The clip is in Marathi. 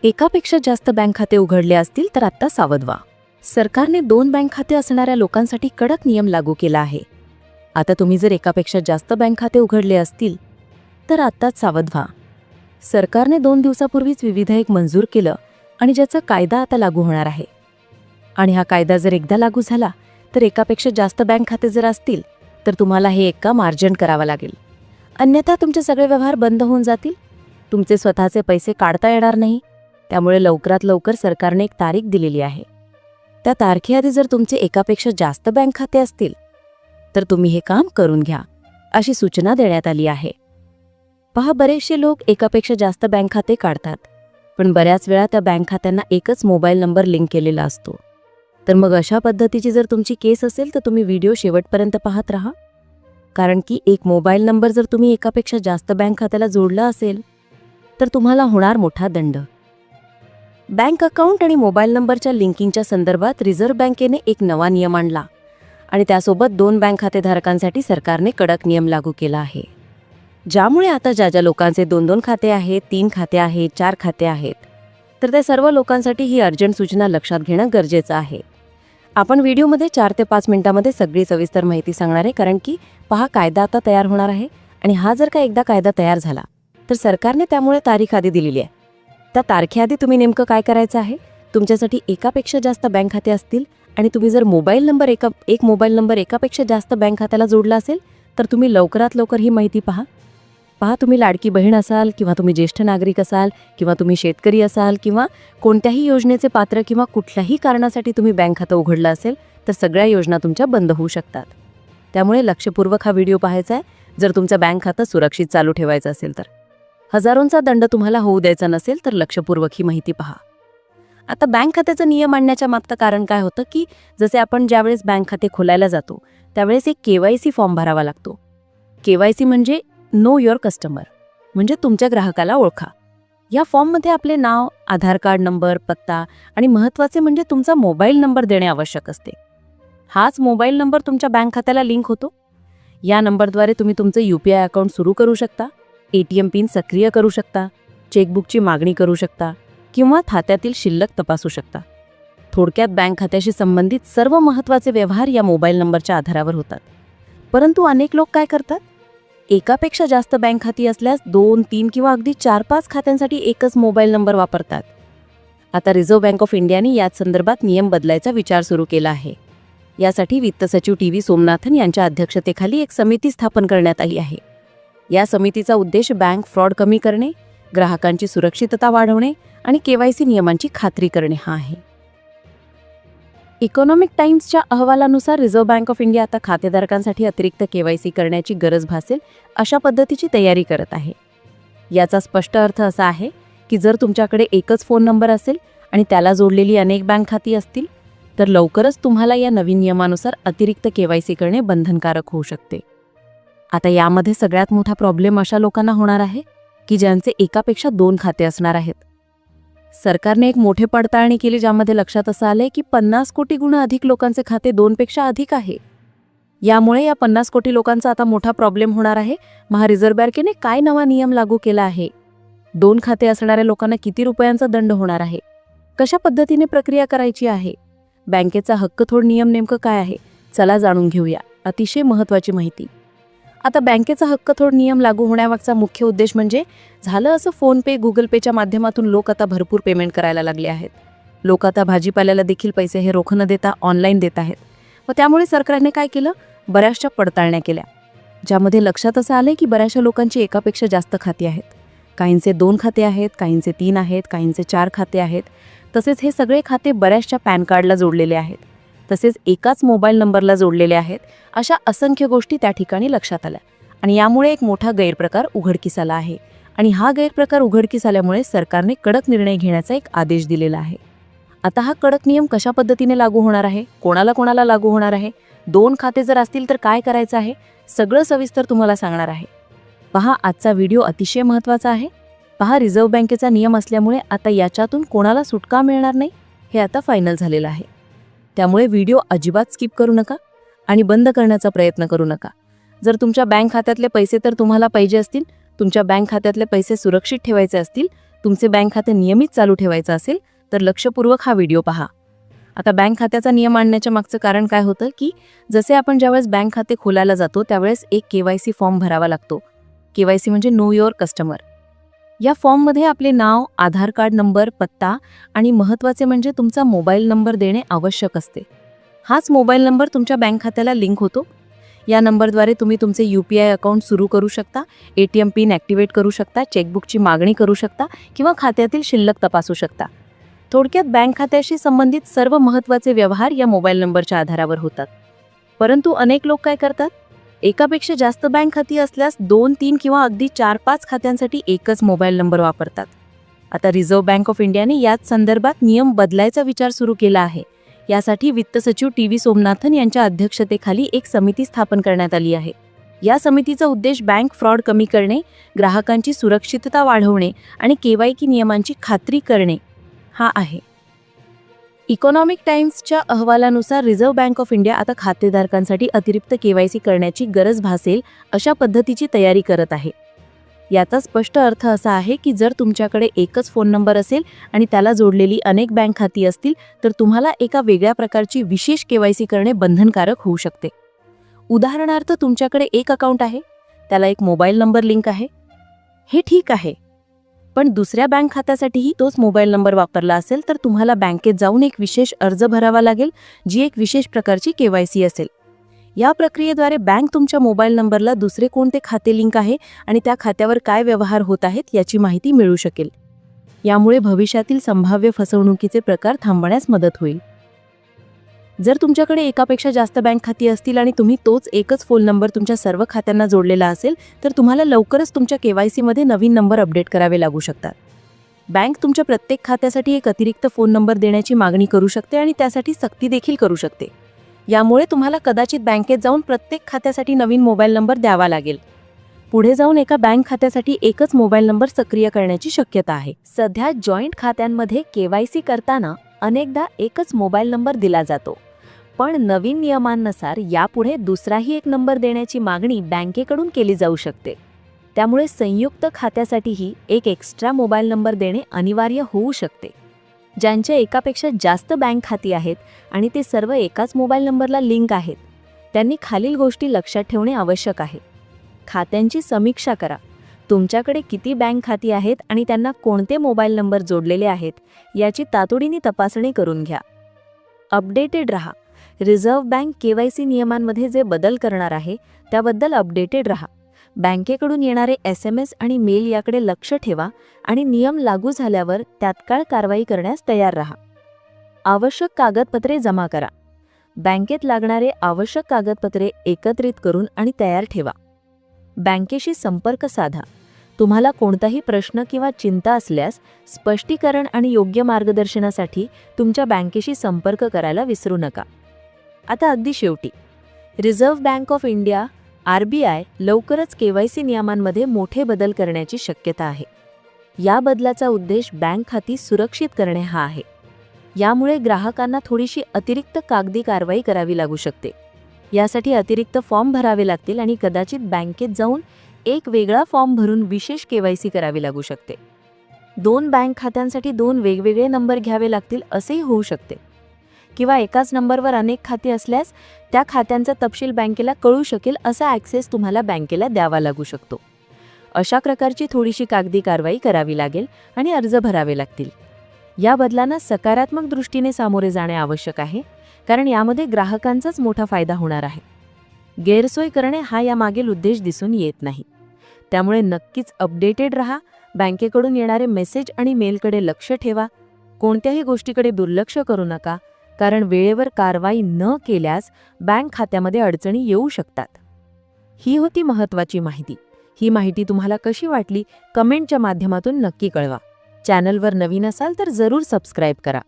एकापेक्षा जास्त बँक खाते उघडले असतील तर आता सावध व्हा. सरकारने 2 बँक खाते असणाऱ्या लोकांसाठी कडक नियम लागू केला आहे. आता तुम्ही जर एकापेक्षा जास्त बँक खाते उघडले असतील तर आत्ताच सावध व्हा. सरकारने 2 दिवसापूर्वीच विधेयक मंजूर केलं आणि ज्याचा कायदा आता लागू होणार आहे. आणि हा कायदा जर एकदा लागू झाला तर एकापेक्षा जास्त बँक खाते जर असतील तर तुम्हाला हे एक काम अर्जंट करावं लागेल. अन्यथा तुमचे सगळे व्यवहार बंद होऊन जातील. तुमचे स्वतःचे पैसे काढता येणार नाही. त्यामुळे लवकरात लवकर सरकारने एक तारीख दिलेली आहे. त्या तारखेआधी जर तुमचे एकापेक्षा जास्त बँक खाते असतील तर तुम्ही हे काम करून घ्या, अशी सूचना देण्यात आली आहे. पहा, बरेचसे लोक एकापेक्षा जास्त बँक खाते काढतात, पण बऱ्याच वेळा त्या बँक खात्यांना एकच मोबाईल नंबर लिंक केलेला असतो. तर मग अशा पद्धतीची जर तुमची केस असेल तर तुम्ही व्हिडिओ शेवटपर्यंत पाहत राहा. कारण की एक मोबाईल नंबर जर तुम्ही एकापेक्षा जास्त बँक खात्याला जोडला असेल तर तुम्हाला होणार मोठा दंड. बँक अकाउंट आणि मोबाईल नंबरच्या लिंकिंगच्या संदर्भात रिझर्व्ह बँकेने एक नवा नियम आणला आणि त्यासोबत 2 बँक खातेधारकांसाठी सरकारने कडक नियम लागू केला आहे. ज्यामुळे आता ज्या लोकांचे 2-2 खाते आहेत, 3 खाते आहेत, 4 खाते आहेत, तर त्या सर्व लोकांसाठी ही अर्जंट सूचना लक्षात घेणं गरजेचं आहे. आपण व्हिडिओमध्ये 4 ते 5 मिनिटांमध्ये सगळी सविस्तर माहिती सांगणार आहे. कारण की पहा, कायदा आता तयार होणार आहे आणि हा जर का एकदा कायदा तयार झाला तर सरकारने त्यामुळे तारीख आधी दिलेली आहे. त्या तारखेआधी तुम्ही नेमकं काय करायचं आहे, तुमच्यासाठी एकापेक्षा जास्त बँक खाते असतील आणि तुम्ही जर मोबाईल नंबर एकापेक्षा जास्त बँक खात्याला जोडला असेल तर तुम्ही लवकरात लवकर ही माहिती पहा. तुम्ही लाडकी बहीण असाल किंवा तुम्ही ज्येष्ठ नागरिक असाल किंवा तुम्ही शेतकरी असाल किंवा कोणत्याही योजनेचे पात्र किंवा कुठल्याही कारणासाठी तुम्ही बँक खातं उघडलं असेल तर सगळ्या योजना तुमच्या बंद होऊ शकतात. त्यामुळे लक्षपूर्वक हा व्हिडिओ पाहायचा आहे. जर तुमचं बँक खातं सुरक्षित चालू ठेवायचं असेल तर. हजारोंचा दंड तुम्हाला होऊ द्यायचा नसेल तर लक्षपूर्वक ही माहिती पहा. आता बँक खात्याचा नियम आणण्याच्या मागचं कारण काय होतं की जसे आपण ज्यावेळेस बँक खाते खोलायला जातो त्यावेळेस एक KYC फॉर्म भरावा लागतो. KYC म्हणजे नो युअर कस्टमर, म्हणजे तुमच्या ग्राहकाला ओळखा. या फॉर्ममध्ये आपले नाव, आधार कार्ड नंबर, पत्ता आणि महत्त्वाचे म्हणजे तुमचा मोबाईल नंबर देणे आवश्यक असते. हाच मोबाईल नंबर तुमच्या बँक खात्याला लिंक होतो. या नंबरद्वारे तुम्ही तुमचं UPI अकाउंट सुरू करू शकता, ATM पिन सक्रिय करू शकता, चेकबुकची मागणी करू शकता किंवा खात्यातील शिल्लक तपासू शकता. थोडक्यात बँक खात्याशी संबंधित सर्व महत्त्वाचे व्यवहार या मोबाईल नंबरच्या आधारावर होतात. परंतु अनेक लोक काय करतात, एकापेक्षा जास्त बँक खाती असल्यास 2, 3 किंवा अगदी 4-5 खात्यांसाठी एकच मोबाईल नंबर वापरतात. आता रिझर्व्ह बँक ऑफ इंडियाने याच संदर्भात नियम बदलायचा विचार सुरू केला आहे. यासाठी वित्त सचिव TV सोमनाथन यांच्या अध्यक्षतेखाली एक समिती स्थापन करण्यात आली आहे. या समितीचा उद्देश बँक फ्रॉड कमी करणे, ग्राहकांची सुरक्षितता वाढवणे आणि KYC नियमांची खात्री करणे हा आहे. इकॉनॉमिक टाइम्सच्या अहवालानुसार रिझर्व्ह बँक ऑफ इंडिया आता खातेधारकांसाठी अतिरिक्त KYC करण्याची गरज भासेल अशा पद्धतीची तयारी करत आहे. याचा स्पष्ट अर्थ असा आहे की जर तुमच्याकडे एकच फोन नंबर असेल आणि त्याला जोडलेली अनेक बँक खाती असतील तर लवकरच तुम्हाला या नवीन नियमानुसार अतिरिक्त KYC करणे बंधनकारक होऊ शकते. आता यामध्ये सगळ्यात मोठा प्रॉब्लेम अशा लोकांना होणार आहे की ज्यांचे एकापेक्षा 2 खाते असणार आहेत. सरकारने एक मोठे पडताळणी केली ज्यामध्ये लक्षात असं आलंय की 50 कोटी गुण अधिक लोकांचे खाते 2 पेक्षा अधिक आहे. यामुळे या 50 कोटी लोकांचा आता मोठा प्रॉब्लेम होणार आहे. रिझर्व्ह बँकेने काय नवा नियम लागू केला आहे, 2 खाते असणाऱ्या लोकांना किती रुपयांचा दंड होणार आहे, कशा पद्धतीने प्रक्रिया करायची आहे, बँकेचा हक्कतोड नियम नेमकं काय आहे, चला जाणून घेऊया. अतिशय महत्त्वाची माहिती. आता बँकेचा हक्कतोड नियम लागू होण्यामागचा मुख्य उद्देश म्हणजे झालं असं फोनपे, गुगल पेच्या माध्यमातून लोक आता भरपूर पेमेंट करायला लागले आहेत. लोक आता भाजीपाल्याला देखील पैसे हे रोख न देता ऑनलाईन देत आहेत. व त्यामुळे सरकारने काय केलं, बऱ्याचशा पडताळण्या केल्या ज्यामध्ये लक्षात असं आलंय की बऱ्याचशा लोकांची एकापेक्षा जास्त खाती आहेत. काहींचे 2 खाते आहेत, काहींचे 3 आहेत, काहींचे 4 खाते आहेत. तसेच हे सगळे खाते बऱ्याचशा पॅन कार्डला जोडलेले आहेत, तसेच एकाच मोबाईल नंबरला जोडलेले आहेत. अशा असंख्य गोष्टी त्या ठिकाणी लक्षात आल्या आणि यामुळे एक मोठा गैरप्रकार उघडकीस आला आहे. आणि हा गैरप्रकार उघडकीस आल्यामुळे सरकारने कडक निर्णय घेण्याचा एक आदेश दिलेला आहे. आता हा कडक नियम कशा पद्धतीने लागू होणार आहे, कोणाला कोणाला लागू होणार आहे, 2 खाते जर असतील तर काय करायचं आहे, सगळं सविस्तर तुम्हाला सांगणार आहे. पहा, आजचा व्हिडिओ अतिशय महत्त्वाचा आहे. पहा, रिझर्व्ह बँकेचा नियम असल्यामुळे आता याच्यातून कोणाला सुटका मिळणार नाही हे आता फायनल झालेलं आहे. त्यामुळे व्हिडिओ अजिबात स्किप करू नका आणि बंद करण्याचा प्रयत्न करू नका. जर तुमच्या बँक खात्यातले पैसे तर तुम्हाला पाहिजे असतील, तुमच्या बँक खात्यातले पैसे सुरक्षित ठेवायचे असतील तुमचे बँक खाते नियमित चालू ठेवायचं असेल तर लक्षपूर्वक हा व्हिडिओ पहा. आता बँक खात्याचा नियम आणण्याच्या मागचं कारण काय होतं की जसे आपण ज्यावेळेस बँक खाते खोलायला जातो त्यावेळेस एक KYC फॉर्म भरावा लागतो. KYC म्हणजे नो युअर कस्टमर. या फॉर्ममध्ये आपले नाव, आधार कार्ड नंबर, पत्ता आणि महत्त्वाचे म्हणजे तुमचा मोबाईल नंबर देणे आवश्यक असते. हाच मोबाईल नंबर तुमच्या बँक खात्याला लिंक होतो. या नंबरद्वारे तुम्ही तुमचे UPI अकाउंट सुरू करू शकता, ATM पिन ॲक्टिवेट करू शकता, चेकबुकची मागणी करू शकता किंवा खात्यातील शिल्लक तपासू शकता. थोडक्यात बँक खात्याशी संबंधित सर्व महत्त्वाचे व्यवहार या मोबाईल नंबरच्या आधारावर होतात. परंतु अनेक लोक काय करतात? एकापेक्षा जास्त बँक खाती असल्यास 2, 3 किंवा अगदी 4-5 खात्यांसाठी एकच मोबाईल नंबर वापरतात. आता रिझर्व्ह बँक ऑफ इंडियाने याच संदर्भात नियम बदलायचा विचार सुरू केला आहे. यासाठी वित्त सचिव TV सोमनाथन यांच्या अध्यक्षतेखाली एक समिती स्थापन करण्यात आली आहे. या समितीचा उद्देश बँक फ्रॉड कमी करणे, ग्राहकांची सुरक्षितता वाढवणे आणि KYC नियमांची खात्री करणे हा आहे. इकॉनॉमिक टाइम्सच्या अहवालानुसार रिझर्व्ह बँक ऑफ इंडिया आता खातेधारकांसाठी अतिरिक्त KYC करण्याची गरज भासेल अशा पद्धतीची तयारी करत आहे. याचा स्पष्ट अर्थ असा आहे की जर तुमच्याकडे एकच फोन नंबर असेल आणि त्याला जोडलेली अनेक बँक खाती असतील तर तुम्हाला एका वेगळ्या प्रकारची विशेष KYC करणे बंधनकारक होऊ शकते. उदाहरणार्थ तुमच्याकडे एक अकाउंट आहे, त्याला एक मोबाईल नंबर लिंक आहे. हे ठीक आहे, पण दुसऱ्या बँक खात्यासाठीही तोच मोबाईल नंबर वापरला असेल तर तुम्हाला बँकेत जाऊन एक विशेष अर्ज भरावा लागेल, जी एक विशेष प्रकारची KYC असेल. या प्रक्रियेद्वारे बँक तुमच्या मोबाईल नंबरला दुसरे कोणते खाते लिंक आहे आणि त्या खात्यावर काय व्यवहार होत आहेत याची माहिती मिळू शकेल. यामुळे भविष्यातील संभाव्य फसवणुकीचे प्रकार थांबण्यास मदत होईल. जर तुमच्याकडे एकापेक्षा जास्त बँक खाती असतील आणि तुम्ही तोच एकच फोन नंबर तुमच्या सर्व खात्यांना जोडलेला असेल तर तुम्हाला लवकरच तुमच्या KYC मध्ये नवीन नंबर अपडेट करावे लागू शकतात. बँक तुमच्या प्रत्येक खात्यासाठी एक अतिरिक्त फोन नंबर देण्याची मागणी करू शकते आणि त्यासाठी सक्ती देखील करू शकते. यामुळे तुम्हाला कदाचित बँकेत जाऊन प्रत्येक खात्यासाठी नवीन मोबाईल नंबर द्यावा लागेल. पुढे जाऊन एका बँक खात्यासाठी एकच मोबाईल नंबर सक्रिय करण्याची शक्यता आहे. सध्या जॉईंट खात्यांमध्ये KYC करताना अनेकदा एकच मोबाईल नंबर दिला जातो, पण नवीन नियमांनुसार यापुढे दुसराही एक नंबर देण्याची मागणी बँकेकडून केली जाऊ शकते. त्यामुळे संयुक्त खात्यासाठीही एक एक्स्ट्रा मोबाईल नंबर देणे अनिवार्य होऊ शकते. ज्यांच्या एकापेक्षा जास्त बँक खाती आहेत आणि ते सर्व एकाच मोबाईल नंबरला लिंक आहेत, त्यांनी खालील गोष्टी लक्षात ठेवणे आवश्यक आहे. खात्यांची समीक्षा करा. तुमच्याकडे किती बँक खाती आहेत आणि त्यांना कोणते मोबाईल नंबर जोडलेले आहेत याची तातडीने तपासणी करून घ्या. अपडेटेड रहा. रिझर्व्ह बँक KYC नियमांमध्ये जे बदल करणार आहे त्याबद्दल अपडेटेड रहा. बँकेकडून येणारे SMS आणि मेल याकडे लक्ष ठेवा आणि नियम लागू झाल्यावर तात्काळ कारवाई करण्यास तयार रहा. आवश्यक कागदपत्रे जमा करा. बँकेत लागणारे आवश्यक कागदपत्रे एकत्रित करून आणि तयार ठेवा. बँकेशी संपर्क साधा. तुम्हाला कोणताही प्रश्न किंवा चिंता असल्यास स्पष्टीकरण आणि योग्य मार्गदर्शनासाठी तुमच्या बँकेशी संपर्क करायला विसरू नका. आता अगदी शेवटी, reserve bank of India RBI लवकरच KYC नियमांमध्ये मोठे बदल करण्याची शक्यता आहे. या बदलाचा उद्देश बँक खाती सुरक्षित करणे हा आहे. यामुळे ग्राहकांना थोडीशी अतिरिक्त कागदी कारवाई करावी लागू शकते. यासाठी अतिरिक्त फॉर्म भरावे लागतील आणि कदाचित बँकेत जाऊन एक वेगळा फॉर्म भरून विशेष KYC करावी लागू शकते. 2 बँक खात्यांसाठी 2 वेगवेगळे नंबर घ्यावे लागतील असेही होऊ शकते. किंवा एकाच नंबरवर अनेक खाती असल्यास त्या खात्यांचा तपशील बँकेला कळू शकेल असा ॲक्सेस तुम्हाला बँकेला द्यावा लागू शकतो. अशा प्रकारची थोडीशी कागदी कारवाई करावी लागेल आणि अर्ज भरावे लागतील. या बदलांना सकारात्मक दृष्टीने सामोरे जाणे आवश्यक आहे, कारण यामध्ये ग्राहकांचाच मोठा फायदा होणार आहे. गैरसोय करणे हा यामागील उद्देश दिसून येत नाही. त्यामुळे नक्कीच अपडेटेड रहा. बँकेकडून येणारे मेसेज आणि मेलकडे लक्ष ठेवा. कोणत्याही गोष्टीकडे दुर्लक्ष करू नका, कारण वेळेवर कारवाई न केल्यास बँक खात्यामध्ये अडचणी येऊ शकतात. ही होती महत्त्वाची माहिती. ही माहिती तुम्हाला कशी वाटली कमेंटच्या माध्यमातून नक्की कळवा. चॅनलवर नवीन असाल तर जरूर सबस्क्राईब करा.